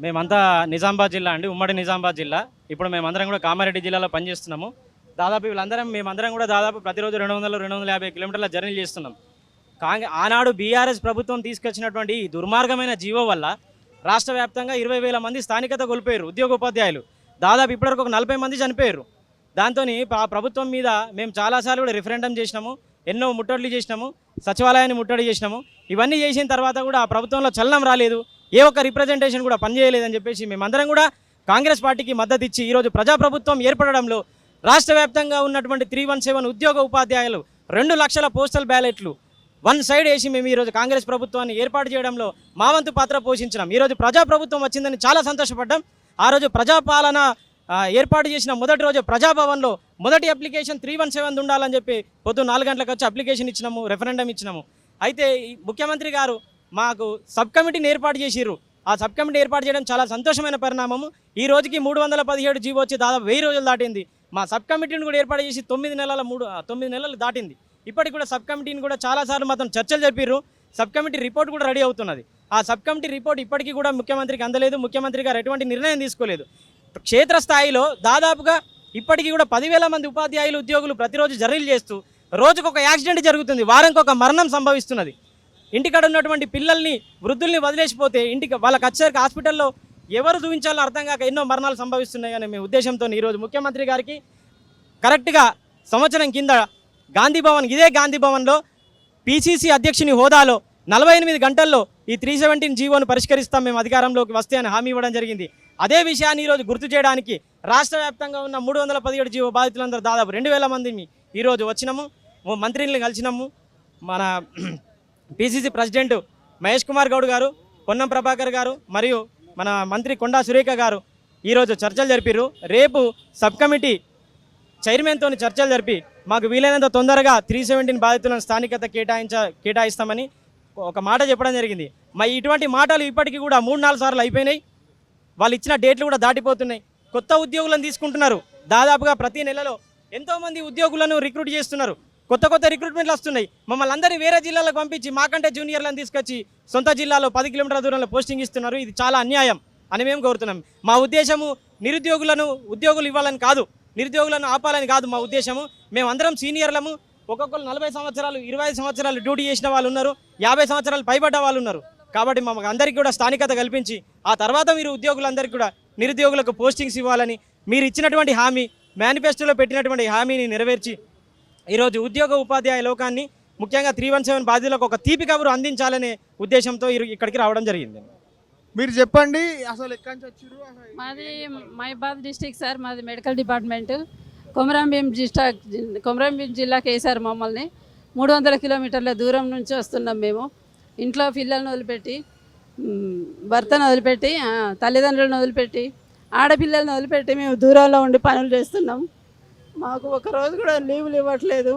మేమంతా నిజామాబాద్ జిల్లా అండి, ఉమ్మడి నిజామాబాద్ జిల్లా. ఇప్పుడు మేమందరం కూడా కామారెడ్డి జిల్లాలో పనిచేస్తున్నాము. దాదాపు మేమందరం కూడా దాదాపు ప్రతిరోజు 200-250 కిలోమీటర్ల జర్నీ చేస్తున్నాం. ఆనాడు బీఆర్ఎస్ ప్రభుత్వం తీసుకొచ్చినటువంటి ఈ దుర్మార్గమైన జీవో వల్ల రాష్ట్ర వ్యాప్తంగా 20,000 మంది స్థానికత కోల్పోయారు ఉద్యోగ ఉపాధ్యాయులు. దాదాపు ఇప్పటివరకు ఒక 40 మంది చనిపోయారు. దాంతో ఆ ప్రభుత్వం మీద మేము చాలాసార్లు కూడా రిఫరెండం చేసినాము, ఎన్నో ముట్టడులు చేసినాము, సచివాలయాన్ని ముట్టడి చేసినాము. ఇవన్నీ చేసిన తర్వాత కూడా ఆ ప్రభుత్వంలో చలనం రాలేదు, ఏ ఒక్క రిప్రజెంటేషన్ కూడా పనిచేయలేదని చెప్పేసి మేమందరం కూడా కాంగ్రెస్ పార్టీకి మద్దతు ఇచ్చి ఈరోజు ప్రజాప్రభుత్వం ఏర్పడడంలో రాష్ట్ర వ్యాప్తంగా ఉన్నటువంటి 317 ఉద్యోగ ఉపాధ్యాయులు 2 లక్షల పోస్టల్ బ్యాలెట్లు వన్ సైడ్ వేసి మేము ఈరోజు కాంగ్రెస్ ప్రభుత్వాన్ని ఏర్పాటు చేయడంలో మా వంతు పాత్ర పోషించినాం. ఈరోజు ప్రజాప్రభుత్వం వచ్చిందని చాలా సంతోషపడ్డాం. ఆ రోజు ప్రజాపాలన ఏర్పాటు చేసిన మొదటి రోజు ప్రజాభవన్లో మొదటి అప్లికేషన్ 317 ఉండాలని చెప్పి పొద్దున్న 4 గంటలకు వచ్చి అప్లికేషన్ ఇచ్చినాము, రెఫరెండం ఇచ్చినాము. అయితే ముఖ్యమంత్రి గారు మాకు సబ్ కమిటీని ఏర్పాటు చేసిర్రు. ఆ సబ్ కమిటీ ఏర్పాటు చేయడం చాలా సంతోషమైన పరిణామము. ఈ రోజుకి 317 జీవో వచ్చి దాదాపు 1000 రోజులు దాటింది. మా సబ్ కమిటీని కూడా ఏర్పాటు చేసి 9 నెలలు దాటింది. ఇప్పటికి కూడా సబ్ కమిటీని కూడా చాలాసార్లు మాత్రం చర్చలు జరిపిర్రు. సబ్ కమిటీ రిపోర్ట్ కూడా రెడీ అవుతున్నది. ఆ సబ్ కమిటీ రిపోర్ట్ ఇప్పటికీ కూడా ముఖ్యమంత్రికి అందలేదు. ముఖ్యమంత్రి గారు ఎటువంటి నిర్ణయం తీసుకోలేదు. క్షేత్రస్థాయిలో దాదాపుగా ఇప్పటికీ కూడా 10,000 మంది ఉపాధ్యాయులు ఉద్యోగులు ప్రతిరోజు జర్నీలు చేస్తూ రోజుకొక యాక్సిడెంట్ జరుగుతుంది, వారానికి ఒక మరణం సంభవిస్తున్నది. ఇంటికాడ ఉన్నటువంటి పిల్లల్ని వృద్ధుల్ని వదిలేసిపోతే ఇంటికి వాళ్ళకి వచ్చేసరికి హాస్పిటల్లో ఎవరు చూపించాలో అర్థం కాక ఎన్నో మరణాలు సంభవిస్తున్నాయని మీ ఉద్దేశంతో ఈరోజు ముఖ్యమంత్రి గారికి కరెక్ట్గా సంవత్సరం కింద ఇదే గాంధీ భవన్లో పీసీసీ అధ్యక్షుని హోదాలో 48 గంటల్లో ఈ 317 జీవోను పరిష్కరిస్తాం మేము అధికారంలోకి వస్తే అని హామీ ఇవ్వడం జరిగింది. అదే విషయాన్ని ఈరోజు గుర్తు చేయడానికి రాష్ట్ర వ్యాప్తంగా ఉన్న 317 జీవో బాధితులందరూ దాదాపు 2,000 మందిని ఈరోజు వచ్చినాము, మంత్రులను కలిసినాము. మన పీసీసీ ప్రెసిడెంట్ మహేష్ కుమార్ గౌడ్ గారు, పొన్నం ప్రభాకర్ గారు మరియు మన మంత్రి కొండా సురేఖ గారు ఈరోజు చర్చలు జరిపారు. రేపు సబ్ కమిటీ చైర్మన్తో చర్చలు జరిపి మాకు వీలైనంత తొందరగా 317 బాధితులను స్థానికత కేటాయిస్తామని ఒక మాట చెప్పడం జరిగింది. మరి ఇటువంటి మాటలు ఇప్పటికీ కూడా 3-4 సార్లు అయిపోయినాయి. వాళ్ళు ఇచ్చిన డేట్లు కూడా దాటిపోతున్నాయి. కొత్త ఉద్యోగులను తీసుకుంటున్నారు. దాదాపుగా ప్రతి నెలలో ఎంతోమంది ఉద్యోగులను రిక్రూట్ చేస్తున్నారు. కొత్త రిక్రూట్మెంట్లు వస్తున్నాయి. మమ్మల్ని అందరినీ వేరే జిల్లాలకు పంపించి మాకంటే జూనియర్లను తీసుకొచ్చి సొంత జిల్లాలో 10 కిలోమీటర్ల దూరంలో పోస్టింగ్ ఇస్తున్నారు. ఇది చాలా అన్యాయం అని మేము కోరుతున్నాం. మా ఉద్దేశము ఉద్యోగులు ఇవ్వాలని కాదు, నిరుద్యోగులను ఆపాలని కాదు మా ఉద్దేశము. మేమందరం సీనియర్లము. ఒక్కొక్కరు 40 సంవత్సరాలు 25 సంవత్సరాలు డ్యూటీ చేసిన వాళ్ళు ఉన్నారు, 50 సంవత్సరాలు పైబడ్డ వాళ్ళు ఉన్నారు. కాబట్టి మాకు అందరికీ కూడా స్థానికత కల్పించి ఆ తర్వాత మీరు ఉద్యోగులందరికీ కూడా నిరుద్యోగులకు పోస్టింగ్స్ ఇవ్వాలని మీరు ఇచ్చినటువంటి హామీ, మేనిఫెస్టోలో పెట్టినటువంటి హామీని నెరవేర్చి ఈరోజు ఉద్యోగ ఉపాధ్యాయ లోకాన్ని ముఖ్యంగా 317 బాధితులకు ఒక తీపి కబురు అందించాలనే ఉద్దేశంతో ఇక్కడికి రావడం జరిగింది. మీరు చెప్పండి, అసలు ఎక్కడి నుంచి వచ్చారు? మాది మహబాద్ డిస్ట్రిక్ట్ సార్, మాది మెడికల్ డిపార్ట్మెంట్. కొమరంభీం జిల్లాకి వేశారు మమ్మల్ని. 300 కిలోమీటర్ల దూరం నుంచి వస్తున్నాం మేము. ఇంట్లో పిల్లలను వదిలిపెట్టి, భర్తను వదిలిపెట్టి, తల్లిదండ్రులను వదిలిపెట్టి, ఆడపిల్లలను వదిలిపెట్టి మేము దూరంలో ఉండి పనులు చేస్తున్నాం. మాకు ఒక రోజు కూడా లీవులు ఇవ్వట్లేదు.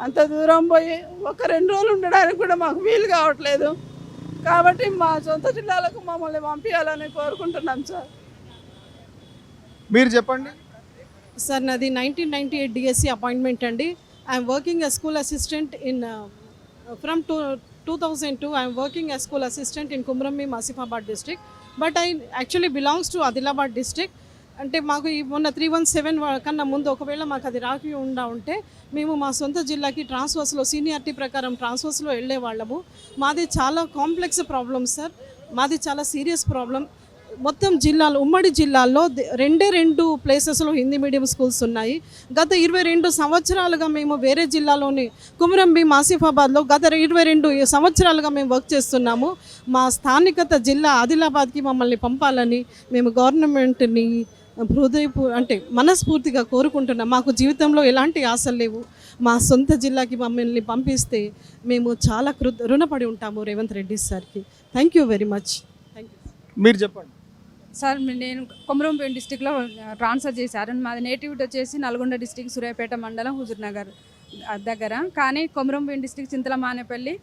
అంత దూరం పోయి 1-2 రోజులు ఉండడానికి కూడా మాకు వీలు కావట్లేదు. కాబట్టి మా సొంత జిల్లాలకు మమ్మల్ని పంపించాలని కోరుకుంటున్నాం సార్. మీరు చెప్పండి సార్. నాది 1998 డిఎస్సి అపాయింట్మెంట్ అండి. I'm working a school assistant in from 2002. I'm working a school assistant in Komaram Bheem Asifabad district. But I actually belongs to Adilabad district. అంటే మాకు ఈ మొన్న 317 కన్నా ముందు ఒకవేళ మాకు అది రాకి ఉంటే మేము మా సొంత జిల్లాకి ట్రాన్స్ఫర్స్లో సీనియారిటీ ప్రకారం ట్రాన్స్ఫర్స్లో వెళ్ళే వాళ్ళము. మాది చాలా కాంప్లెక్స్ ప్రాబ్లం సార్. మాది చాలా సీరియస్ ప్రాబ్లం. మొత్తం జిల్లాలో, ఉమ్మడి జిల్లాల్లో 2 ప్లేసెస్లో హిందీ మీడియం స్కూల్స్ ఉన్నాయి. గత 22 సంవత్సరాలుగా మేము వేరే జిల్లాలోని కుమ్రంభీం ఆసిఫాబాద్లో గత 22 సంవత్సరాలుగా మేము వర్క్ చేస్తున్నాము. మా స్థానికత జిల్లా ఆదిలాబాద్కి మమ్మల్ని పంపాలని మేము గవర్నమెంట్ని మనస్ఫూర్తిగా కోరుకుంటున్నాం. మాకు జీవితంలో ఎలాంటి ఆశలు లేవు. మా సొంత జిల్లాకి మమ్మల్ని పంపిస్తే మేము చాలా రుణపడి ఉంటాము రేవంత్ రెడ్డి సార్కి. Thank you very much. Thank you. మీరు చెప్పండి సార్. నేను కొమరంభీం డిస్టిక్లో ట్రాన్స్ఫర్ చేశారు. మాది నేటివిటీ వచ్చేసి నల్గొండ డిస్టిక్ సూర్యాపేట మండలం హుజూర్నగర్ దగ్గర. కానీ కొమరంభీం డిస్టిక్ చింతలమానేపల్లి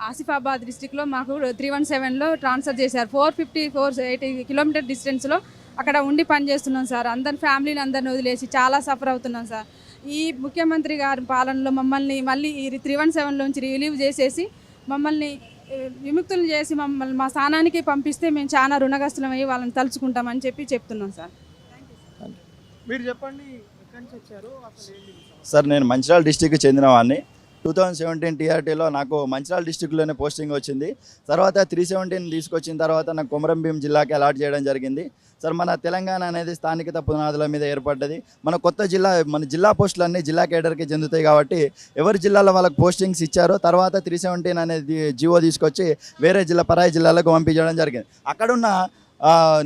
ఆసిఫాబాద్ డిస్టిక్లో మాకు 317లో ట్రాన్స్ఫర్ చేశారు. 480 కిలోమీటర్ డిస్టెన్స్లో అక్కడ ఉండి పనిచేస్తున్నాం సార్. ఫ్యామిలీని అందరిని వదిలేసి చాలా సఫర్ అవుతున్నాం సార్. ఈ ముఖ్యమంత్రి గారి పాలనలో మమ్మల్ని మళ్ళీ ఈ 317లోంచి రిలీవ్ చేసేసి మమ్మల్ని విముక్తులు చేసి మమ్మల్ని మా స్థానానికి పంపిస్తే మేము చాలా రుణగ్రస్తులమయ్యి వాళ్ళని తలుచుకుంటామని చెప్తున్నాం సార్. మీరు చెప్పండి ఎక్కడి నుంచి వచ్చారు, అసలు ఏంటి మీ సమస్య? సార్ నేను మంచిర్యాల డిస్టిక్కి చెందిన వాడిని. 2017 టీఆర్టీలో నాకు మంచిర్యాల డిస్టిక్లోనే పోస్టింగ్ వచ్చింది. తర్వాత 317 తీసుకొచ్చిన తర్వాత నాకు కొమరం భీం జిల్లాకి అలాట్ చేయడం జరిగింది. సార్ మన తెలంగాణ అనేది స్థానికత పునాదుల మీద ఏర్పడ్డది. మన కొత్త జిల్లా, మన జిల్లా పోస్టులన్నీ జిల్లా కేడర్కి చెందుతాయి కాబట్టి ఎవరి జిల్లాలో వాళ్ళకి పోస్టింగ్స్ ఇచ్చారో తర్వాత 317 అనేది జీవో తీసుకొచ్చి వేరే జిల్లా, పరాయి జిల్లాలకు పంపించడం జరిగింది. అక్కడున్న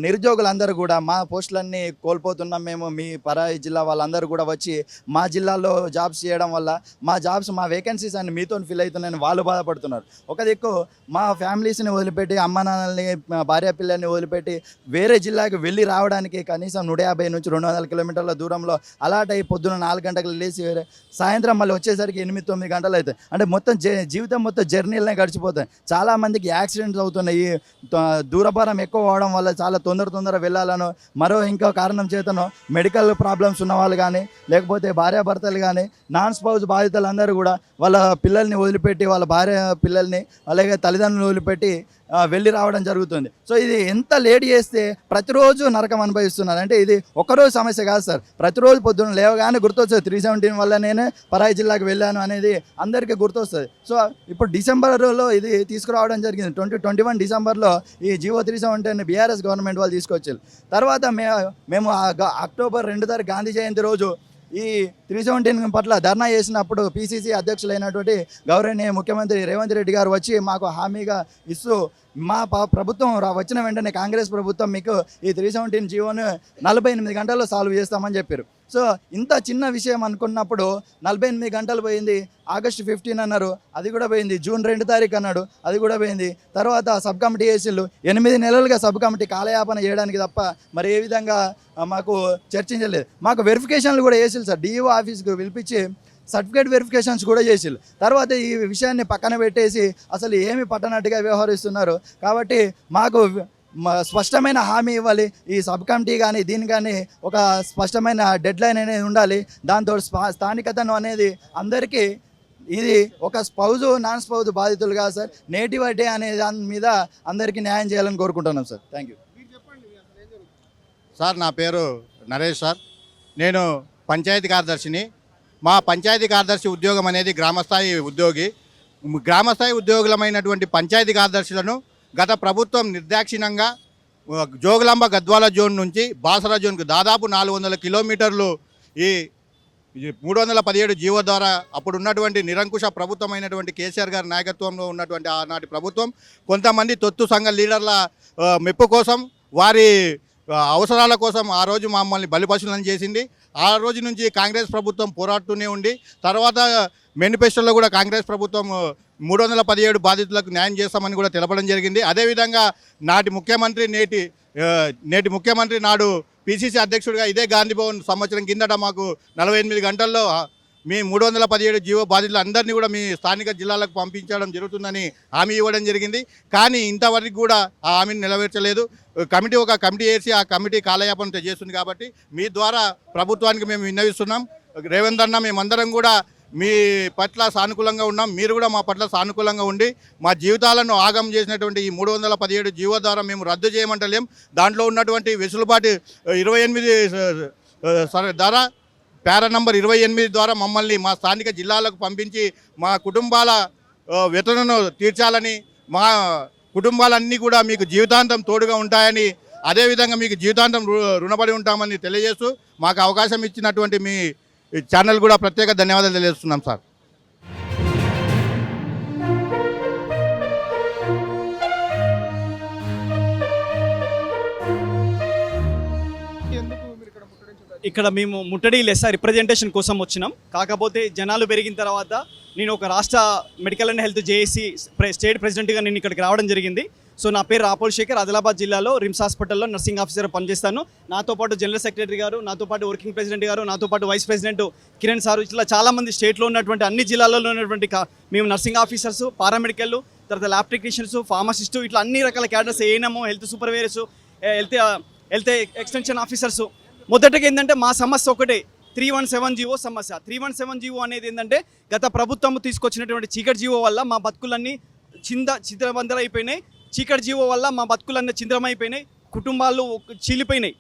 నిరుద్యోగులందరూ కూడా మా పోస్టులన్నీ కోల్పోతున్నాం మేము, మీ పరాయి జిల్లా వాళ్ళందరూ కూడా వచ్చి మా జిల్లాలో జాబ్స్ చేయడం వల్ల మా వేకెన్సీస్ అన్ని మీతో ఫిల్ అవుతున్నాయని వాళ్ళు బాధపడుతున్నారు. ఒక దిక్కు మా ఫ్యామిలీస్ని వదిలిపెట్టి, అమ్మ నాన్నల్ని, భార్య పిల్లల్ని వదిలిపెట్టి వేరే జిల్లాకి వెళ్ళి రావడానికి కనీసం 150 నుంచి 200 కిలోమీటర్ల దూరంలో అలాట్ అయ్యి పొద్దున్న 4 గంటలకు లేచి సాయంత్రం మళ్ళీ వచ్చేసరికి 8-9 గంటలు అవుతాయి. అంటే మొత్తం జీవితం మొత్తం జర్నీలనే గడిచిపోతాయి. చాలామందికి యాక్సిడెంట్స్ అవుతున్నాయి. దూరభారం ఎక్కువ అవడం వల్ల చాలా తొందర వెళ్ళాలనో మరో ఇంకో కారణం చేతనో మెడికల్ ప్రాబ్లమ్స్ ఉన్న వాళ్ళు కానీ లేకపోతే భార్యాభర్తలు కానీ నాన్ స్పౌస్ బాధితులందరూ కూడా వాళ్ళ పిల్లల్ని వదిలిపెట్టి, వాళ్ళ భార్య పిల్లల్ని అలాగే తల్లిదండ్రులను వదిలిపెట్టి వెళ్ళి రావడం జరుగుతుంది. సో ఇది ఎంత లేట్ చేస్తే ప్రతిరోజు నరకం అనుభవిస్తున్నారు. అంటే ఇది ఒక్కరోజు సమస్య కాదు సార్, ప్రతిరోజు పొద్దున్న లేవగానే గుర్తొస్తుంది 317 వల్ల నేనే పరాయి జిల్లాకు వెళ్ళాను అనేది అందరికీ గుర్తొస్తుంది. సో ఇప్పుడు డిసెంబర్లో ఇది తీసుకురావడం జరిగింది. 2021 డిసెంబర్లో ఈ జీవో 317 బీఆర్ఎస్ గవర్నమెంట్ వాళ్ళు తీసుకొచ్చారు. తర్వాత మేము అక్టోబర్ 2 తారీఖు గాంధీ జయంతి రోజు ఈ 317 పట్ల ధర్నా చేసినప్పుడు పిసిసి అధ్యక్షులైనటువంటి గౌరవనీయ ముఖ్యమంత్రి రేవంత్ రెడ్డి గారు వచ్చి మాకు హామీగా ఇస్తూ మా ప్రభుత్వం వచ్చిన వెంటనే కాంగ్రెస్ ప్రభుత్వం మీకు ఈ 317 జీవోను 48 గంటల్లో సాల్వ్ చేస్తామని చెప్పారు. సో ఇంత చిన్న విషయం అనుకున్నప్పుడు 48 గంటలు పోయింది. ఆగస్టు 15 అన్నారు, అది కూడా పోయింది. జూన్ 2 తారీఖు అన్నాడు, అది కూడా పోయింది. తర్వాత సబ్ కమిటీ వేసిళ్ళు. 8 నెలలుగా సబ్ కమిటీ కాలయాపన చేయడానికి తప్ప మరి ఏ విధంగా మాకు చర్చించలేదు. మాకు వెరిఫికేషన్లు కూడా వేసిళ్ళు సార్, డిఈఓ ఆఫీస్కి పిలిపించి సర్టిఫికేట్ వెరిఫికేషన్స్ కూడా చేసిళ్ళు. తర్వాత ఈ విషయాన్ని పక్కన పెట్టేసి అసలు ఏమి పట్టనట్టుగా వ్యవహరిస్తున్నారు. కాబట్టి మాకు స్పష్టమైన హామీ ఇవ్వాలి. ఈ సబ్ కమిటీ కానీ దీని కానీ ఒక స్పష్టమైన డెడ్ లైన్ అనేది ఉండాలి. దాంతో స్థానికతను అనేది అందరికీ, ఇది ఒక స్పౌజు నాన్ స్పౌజు బాధితులు కాదు సార్, నేటివిటీ అనే దాని మీద అందరికీ న్యాయం చేయాలని కోరుకుంటున్నాం సార్. Thank you. సార్ నా పేరు నరేష్ సార్, నేను పంచాయతీ కార్యదర్శిని. మా పంచాయతీ కార్యదర్శి ఉద్యోగం అనేది గ్రామస్థాయి ఉద్యోగి. గ్రామస్థాయి ఉద్యోగులమైనటువంటి పంచాయతీ కార్యదర్శులను గత ప్రభుత్వం నిర్దాక్షిణ్యంగా జోగులాంబ గద్వాల జోన్ నుంచి బాసరా జోన్కు దాదాపు 400 కిలోమీటర్లు ఈ 317 జీవో ద్వారా అప్పుడు ఉన్నటువంటి నిరంకుశ ప్రభుత్వమైనటువంటి కేసీఆర్ గారి నాయకత్వంలో ఉన్నటువంటి ఆనాటి ప్రభుత్వం కొంతమంది తొత్తు సంఘ లీడర్ల మెప్పు కోసం, వారి అవసరాల కోసం ఆ రోజు మమ్మల్ని బలిపశులను చేసింది. ఆ రోజు నుంచి కాంగ్రెస్ ప్రభుత్వం పోరాడుతూనే ఉండి తర్వాత మేనిఫెస్టోలో కూడా కాంగ్రెస్ ప్రభుత్వం 317 బాధితులకు న్యాయం చేస్తామని కూడా తెలపడం జరిగింది. అదేవిధంగా నేటి ముఖ్యమంత్రి నాడు పిసిసి అధ్యక్షుడిగా ఇదే గాంధీ భవన్ సంవత్సరం కిందట మాకు 48 గంటల్లో మీ 317 జీవో బాధితులు అందరినీ కూడా మీ స్థానిక జిల్లాలకు పంపించడం జరుగుతుందని హామీ ఇవ్వడం జరిగింది. కానీ ఇంతవరకు కూడా ఆ హామీని నెరవేర్చలేదు. ఒక కమిటీ వేసి ఆ కమిటీ కాలయాపన చేస్తుంది. కాబట్టి మీ ద్వారా ప్రభుత్వానికి మేము విన్నవిస్తున్నాం. రేవంత్ అన్న, మేమందరం కూడా మీ పట్ల సానుకూలంగా ఉన్నాం, మీరు కూడా మా పట్ల సానుకూలంగా ఉండి మా జీవితాలను ఆగం చేసినటువంటి ఈ 317 జీవో ద్వారా మేము రద్దు చేయమంటలేం. దాంట్లో ఉన్నటువంటి వెసులుబాటు 28 ద్వారా పారా నంబర్ 28 ద్వారా మమ్మల్ని మా స్థానిక జిల్లాలకు పంపించి మా కుటుంబాల వేతనను తీర్చాలని, మా కుటుంబాలన్నీ కూడా మీకు జీవితాంతం తోడుగా ఉంటాయని, అదేవిధంగా మీకు జీవితాంతం రుణపడి ఉంటామని తెలియజేస్తూ మాకు అవకాశం ఇచ్చినటువంటి మీ ఛానల్ కూడా ప్రత్యేక ధన్యవాదాలు తెలియజేస్తున్నాం సార్. ఇక్కడ మేము ముట్టడి లెస్స రిప్రజెంటేషన్ కోసం వచ్చినాం. కాకపోతే జనాలు పెరిగిన తర్వాత నేను ఒక రాష్ట్ర medical and health JAC state ప్రెసిడెంట్గా నేను ఇక్కడికి రావడం జరిగింది. సో నా పేరు రాపోల్ శేఖర్, ఆదిలాబాద్ జిల్లాలో రిమ్స్ హాస్పిటల్లో నర్సింగ్ ఆఫీసర్ పనిచేస్తాను. నాతో పాటు జనరల్ సెక్రటరీ గారు, నాతో పాటు వర్కింగ్ ప్రెసిడెంట్ గారు, నాతో పాటు వైస్ ప్రెసిడెంట్ కిరణ్ సారు, ఇట్లా చాలామంది స్టేట్లో ఉన్నటువంటి అన్ని జిల్లాలలో ఉన్నటువంటి మేము నర్సింగ్ ఆఫీసర్స్, పారామెడికల్, తర్వాత ల్యాబ్ టెక్నీషియన్స్, ఫార్మసిస్టు, ఇట్లా అన్ని రకాల cadres, ANM, health supervisors, health extension officers. మొదటగా ఏంటంటే మా సమస్య ఒకటే, 317 జీవో సమస్య. 317 జీవో అనేది ఏంటంటే గత ప్రభుత్వం తీసుకొచ్చినటువంటి చీకటి జీవో వల్ల మా బతుకులన్నీ చిత్రబందలు అయిపోయినాయి. చీకటి జీవో వల్ల మా బతుకులన్నీ చింద్రమైపోయినాయి, కుటుంబాలు చీలిపోయినాయి,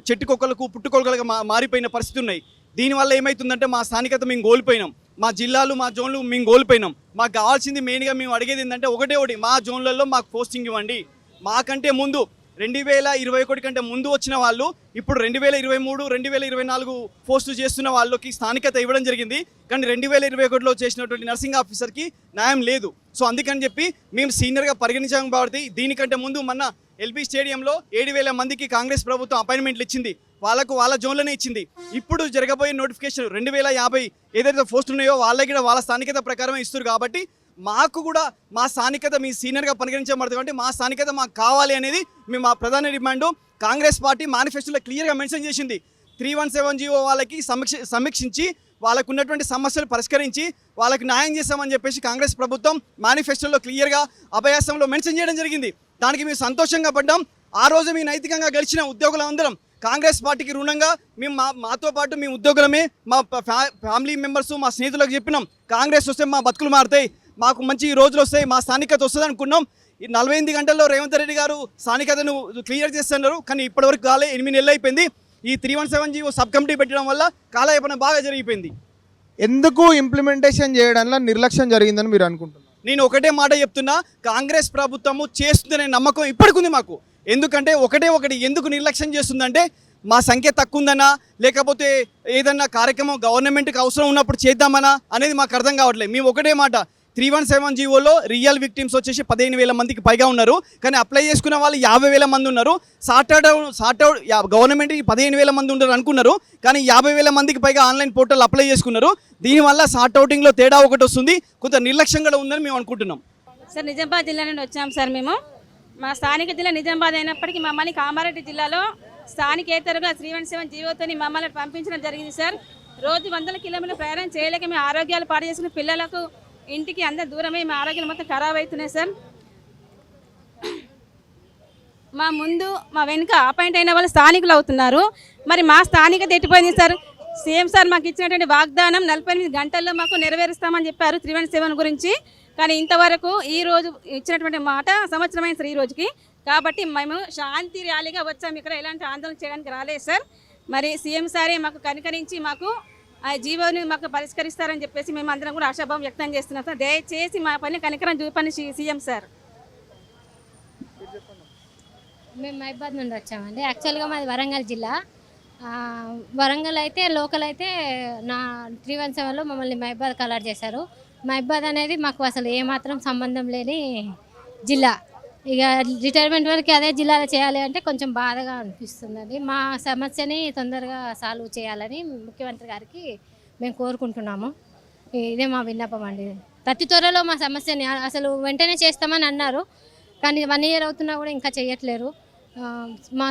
చెట్టుకొక్కలకు పుట్టుకొక్కలకు మారిపోయిన పరిస్థితి ఉన్నాయి. దీనివల్ల ఏమవుతుందంటే మా స్థానికత మేము కోల్పోయినాం, మా జిల్లాలు మా జోన్లు మేము కోల్పోయినాం. మాకు కావాల్సింది మెయిన్గా మేము అడిగేది ఏంటంటే ఒకటి మా జోన్లలో మాకు పోస్టింగ్ ఇవ్వండి. మాకంటే ముందు 2021 కంటే ముందు వచ్చిన వాళ్ళు ఇప్పుడు 2023, 2024 పోస్టులు చేస్తున్న వాళ్ళకి స్థానికత ఇవ్వడం జరిగింది. కానీ 2021లో చేసినటువంటి నర్సింగ్ ఆఫీసర్కి న్యాయం లేదు. సో అందుకని చెప్పి మేము సీనియర్గా పరిగణించాం కాబట్టి దీనికంటే ముందు మొన్న ఎల్బీ స్టేడియంలో 7,000 మందికి కాంగ్రెస్ ప్రభుత్వం అపాయింట్మెంట్లు ఇచ్చింది, వాళ్ళకు వాళ్ళ జోన్లోనే ఇచ్చింది. ఇప్పుడు జరగబోయే నోటిఫికేషన్ 2050 ఏదైతే పోస్టులు ఉన్నాయో వాళ్ళకి కూడా వాళ్ళ స్థానికత ప్రకారమే ఇస్తారు. కాబట్టి మాకు కూడా మా స్థానికత మీ సీనియర్గా పరిగణించబడుతుంది కాబట్టి మా స్థానికత మాకు కావాలి అనేది మేము మా ప్రధాన డిమాండ్. కాంగ్రెస్ పార్టీ మేనిఫెస్టోలో క్లియర్గా మెన్షన్ చేసింది 317 వాళ్ళకి సమీక్షించి వాళ్ళకు ఉన్నటువంటి సమస్యలు పరిష్కరించి వాళ్ళకి న్యాయం చేస్తామని చెప్పేసి కాంగ్రెస్ ప్రభుత్వం మేనిఫెస్టోలో క్లియర్గా అభయాసంలో మెన్షన్ చేయడం జరిగింది. దానికి మేము సంతోషంగా పడ్డాం. ఆ రోజు మీ నైతికంగా గెలిచిన ఉద్యోగులందరం కాంగ్రెస్ పార్టీకి రుణంగా మేము మాతో పాటు మీ ఉద్యోగులమే మా ఫ్యామిలీ మెంబర్స్ మా స్నేహితులకు చెప్పినాం, కాంగ్రెస్ వస్తే మా బతుకులు మారుతాయి, మాకు మంచి రోజులు వస్తాయి, మా స్థానికత వస్తుంది అనుకున్నాం. ఈ 48 గంటల్లో రేవంత్ రెడ్డి గారు స్థానికతను క్లియర్ చేస్తున్నారు. కానీ ఇప్పటివరకు 8 నెలలు అయిపోయింది. ఈ 317 సబ్ కమిటీ పెట్టడం వల్ల కాలయాపన బాగా జరిగిపోయింది. ఎందుకు ఇంప్లిమెంటేషన్ చేయడంలో నిర్లక్ష్యం జరిగిందని మీరు అనుకుంటున్నారు? నేను ఒకటే మాట చెప్తున్నా, కాంగ్రెస్ ప్రభుత్వము చేస్తుందనే నమ్మకం ఇప్పటికి ఉంది మాకు. ఎందుకంటే ఒకటి ఎందుకు నిర్లక్ష్యం చేస్తుందంటే మా సంఖ్య తక్కువ ఉందనా లేకపోతే ఏదన్నా కార్యక్రమం గవర్నమెంట్కి అవసరం ఉన్నప్పుడు చేద్దామనా అనేది మాకు అర్థం కావట్లేదు. మేము ఒకటే మాట, 317 జీవోలో రియల్ విక్టిమ్స్ వచ్చేసి 15,000 మందికి పైగా ఉన్నారు. కానీ అప్లై చేసుకున్న వాళ్ళు 50,000 మంది ఉన్నారు. సార్ట్అవుట్ గవర్నమెంట్ 15,000 మంది ఉన్నారు అనుకున్నారు, కానీ 50,000 మందికి పైగా ఆన్లైన్ పోర్టల్ అప్లై చేసుకున్నారు. దీనివల్ల సార్ట్అవుటింగ్లో తేడా ఒకటి వస్తుంది, కొంత నిర్లక్ష్యం కూడా ఉందని మేము అనుకుంటున్నాం. సార్ నిజామాబాద్ జిల్లా నుండి వచ్చాం సార్. మేము మా స్థానిక జిల్లా నిజామాబాద్ అయినప్పటికీ మమ్మల్ని కామారెడ్డి జిల్లాలో స్థానికేతరుగా 317 జీవోతో మమ్మల్ని పంపించడం జరిగింది సార్. రోజు 100 కిలోమీటర్ల ప్రయాణం చేయలేక మేము ఆరోగ్యాలు పాడు చేసుకున్న పిల్లలకు ఇంటికి అందరు దూరమై మా ఆరోగ్యాలు మొత్తం ఖరాబ్ అవుతున్నాయి సార్. మా ముందు మా వెనుక అపాయింట్ అయిన వాళ్ళు స్థానికులు అవుతున్నారు. మరి మా స్థానికత ఎట్టిపోయింది సార్? సీఎం సార్ మాకు ఇచ్చినటువంటి వాగ్దానం 48 గంటల్లో మాకు నెరవేరుస్తామని చెప్పారు 317 గురించి. కానీ ఇంతవరకు ఈ రోజు ఇచ్చినటువంటి మాట సంవత్సరమైన సార్ ఈ రోజుకి. కాబట్టి మేము శాంతి ర్యాలీగా వచ్చాము, ఇక్కడ ఎలాంటి ఆందోళన చేయడానికి రాలేదు సార్. మరి సీఎం సారే మాకు కనికరించి మాకు ఆ జీవోని మాకు పరిష్కరిస్తారని చెప్పేసి మేము అందరం కూడా ఆశాభావం వ్యక్తం చేస్తున్నాం సార్. దయచేసి మా పని కనికరం చూపండి సీఎం సార్. మేము మహబాద్ నుండి వచ్చామండి. యాక్చువల్గా మాది వరంగల్ జిల్లా. వరంగల్ అయితే లోకల్ అయితే నా 317లో మమ్మల్ని మహబాద్కి అలాట్ చేశారు. మహబాద్ అనేది మాకు అసలు ఏమాత్రం సంబంధం లేని జిల్లా. ఇక రిటైర్మెంట్ వరకు అదే జిల్లాలో చేయాలి అంటే కొంచెం బాధగా అనిపిస్తుందండి. మా సమస్యని తొందరగా సాల్వ్ చేయాలని ముఖ్యమంత్రి గారికి మేము కోరుకుంటున్నాము. ఇదే మా విన్నపం అండి. అతి త్వరలో మా సమస్యని అసలు వెంటనే చేస్తామని అన్నారు, కానీ 1 ఇయర్ అవుతున్నా కూడా ఇంకా చేయట్లేరు. మా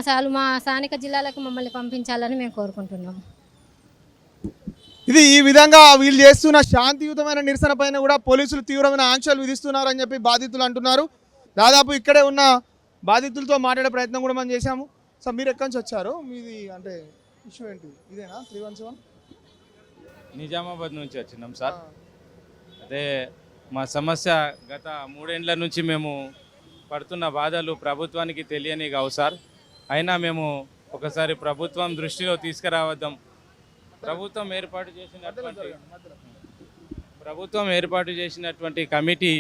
స్థానిక జిల్లాలకు మమ్మల్ని పంపించాలని మేము కోరుకుంటున్నాము. ఇది ఈ విధంగా వీళ్ళు చేస్తున్న శాంతియుతమైన నిరసన పైన కూడా పోలీసులు తీవ్రమైన ఆంక్షలు విధిస్తున్నారని చెప్పి బాధితులు అంటున్నారు. దాదాపు ఇక్కడే ఉన్న బాధితులతో మాట్లాడే ప్రయత్నం కూడా మనం చేశాము. సార్ మీరు ఎక్కడి నుంచి వచ్చారు? మీది అంటే ఇష్యూ ఏంటి? ఇదేనా 317? నిజామాబాద్ నుంచి వచ్చినాం సార్. అదే మా సమస్య గత 3 ఏళ్ల నుంచి మేము పడుతున్న బాధలు ప్రభుత్వానికి తెలియని కావు సార్. అయినా మేము ఒకసారి ప్రభుత్వం దృష్టిలో తీసుకురావద్దాం. ప్రభుత్వం ఏర్పాటు చేసినటువంటి కమిటీ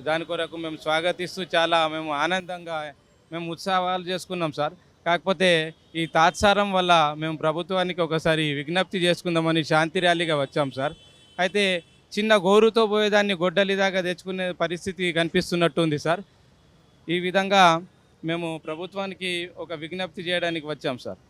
దాని కొరకు మేము స్వాగతిస్తూ చాలా మేము ఆనందంగా మేము ఉత్సాహాలు చేసుకున్నాం సార్. కాకపోతే ఈ తాత్సారం వల్ల మేము ప్రభుత్వానికి ఒకసారి విజ్ఞప్తి చేసుకుందామని శాంతి ర్యాలీగా వచ్చాం సార్. అయితే చిన్న గోరుతో పోయేదాన్ని గొడ్డలిదాకా తెచ్చుకునే పరిస్థితి కనిపిస్తున్నట్టుంది సార్. ఈ విధంగా మేము ప్రభుత్వానికి ఒక విజ్ఞప్తి చేయడానికి వచ్చాం సార్.